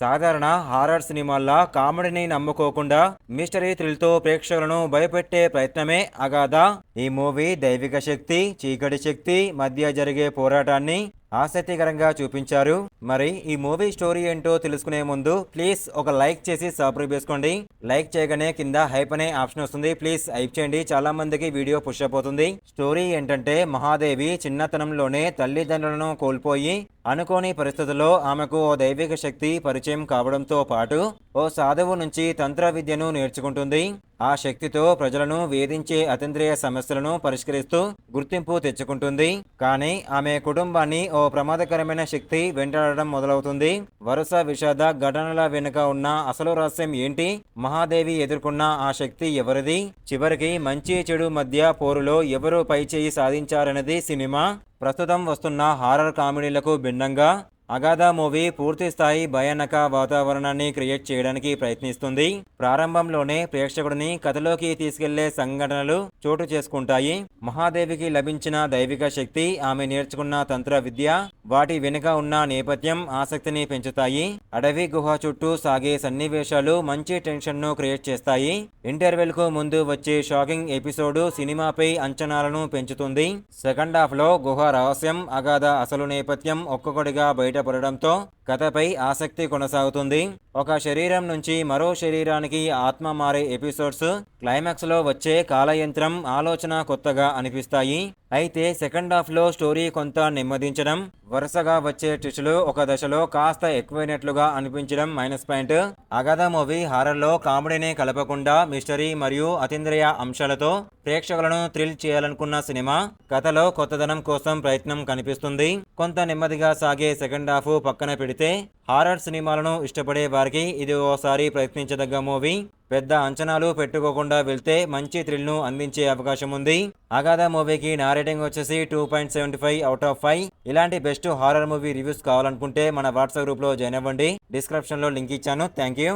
సాధారణ horror సినిమాల్లా కామెడీని నమ్ముకోకుండా mystery థ్రిల్తో ప్రేక్షకులను భయపెట్టే ప్రయత్నమే అగాధ. ఈ మూవీ దైవిక శక్తి, చీకటి శక్తి మధ్య జరిగే పోరాటాన్ని ఆసక్తికరంగా చూపించారు. మరి ఈ మూవీ స్టోరీ ఏంటో తెలుసుకునే ముందు ప్లీజ్ ఒక లైక్ చేసి సబ్స్క్రైబ్ చేసుకోండి. లైక్ చేయగానే కింద హైప్ అనే ఆప్షన్ వస్తుంది, ప్లీజ్ హైప్ చేయండి. చాలా మందికి వీడియో పుష్ అయిపోతుంది. స్టోరీ ఏంటంటే మహాదేవి చిన్నతనంలోనే తల్లిదండ్రులను కోల్పోయి అనుకోని పరిస్థితుల్లో ఆమెకు ఓ దైవిక శక్తి పరిచయం కావడంతో పాటు ఓ సాధువు నుంచి తంత్ర విద్యను నేర్చుకుంటుంది. ఆ శక్తితో ప్రజలను వేధించే అతీంద్రియ సమస్యలను పరిష్కరిస్తూ గుర్తింపు తెచ్చుకుంటుంది. కానీ ఆమె కుటుంబాన్ని ఓ ప్రమాదకరమైన శక్తి వెంటాడడం మొదలవుతుంది. వరుస విషాద ఘటనల వెనుక ఉన్న అసలు రహస్యం ఏంటి? మహాదేవి ఎదుర్కొన్న ఆ శక్తి ఎవరిది? చివరికి మంచి చెడు మధ్య పోరులో ఎవరు పైచేయి సాధించారన్నది సినిమా. ప్రస్తుతం వస్తున్న హారర్ కామెడీలకు భిన్నంగా అగాధ మూవీ పూర్తి స్థాయి భయానక వాతావరణాన్ని క్రియేట్ చేయడానికి ప్రయత్నిస్తుంది. ప్రారంభంలోనే ప్రేక్షకుడిని కథలోకి తీసుకెళ్లే సంఘటనలు చోటు చేసుకుంటాయి. మహాదేవికి లభించిన దైవిక శక్తి, ఆమె నేర్చుకున్న తంత్ర విద్య, వాటి వెనుక ఉన్న నేపథ్యం ఆసక్తిని పెంచుతాయి. అడవి గుహ చుట్టూ సాగే సన్నివేశాలు మంచి టెన్షన్ ను క్రియేట్ చేస్తాయి. ఇంటర్వెల్ కు ముందు వచ్చే షాకింగ్ ఎపిసోడ్ సినిమాపై అంచనాలను పెంచుతుంది. సెకండ్ హాఫ్ లో గుహ రహస్యం, అగాధ అసలు నేపథ్యం ఒక్కొక్కటిగా బయటపడడంతో కథపై ఆసక్తి కొనసాగుతుంది. ఒక శరీరం నుంచి మరో శరీరానికి ఆత్మ మారే ఎపిసోడ్స్, క్లైమాక్స్ లో వచ్చే కాలయంత్రం ఆలోచన కొత్తగా అనిపిస్తాయి. అయితే సెకండ్ హాఫ్ లో స్టోరీ కొంత నెమ్మదించడం, వరుసగా వచ్చే ట్విస్టులు ఒక దశలో కాస్త ఎక్కువైనట్లుగా అనిపించడం మైనస్ పాయింట్. అగాధ మూవీ హారర్ లో కామెడీని కలపకుండా మిస్టరీ మరియు అతీంద్రియ అంశాలతో ప్రేక్షకులను థ్రిల్ చేయాలనుకున్న సినిమా. కథలో కొత్తదనం కోసం ప్రయత్నం కనిపిస్తుంది. కొంత నెమ్మదిగా సాగే సెకండ్ హాఫ్ పక్కన పెడితే హారర్ సినిమాలను ఇష్టపడే వారికి ఇది ఓసారి ప్రయత్నించదగ్గ మూవీ. పెద్ద అంచనాలు పెట్టుకోకుండా వెళ్తే మంచి థ్రిల్ ను అందించే అవకాశం ఉంది. అగాధ మూవీకి నా రేటింగ్ వచ్చేసి 2.75 అవుట్ ఆఫ్ 5. ఇలాంటి బెస్ట్ హారర్ మూవీ రివ్యూస్ కావాలనుకుంటే మన వాట్సాప్ గ్రూప్ లో జాయిన్ అవ్వండి. డిస్క్రిప్షన్ లో లింక్ ఇచ్చాను. Thank you.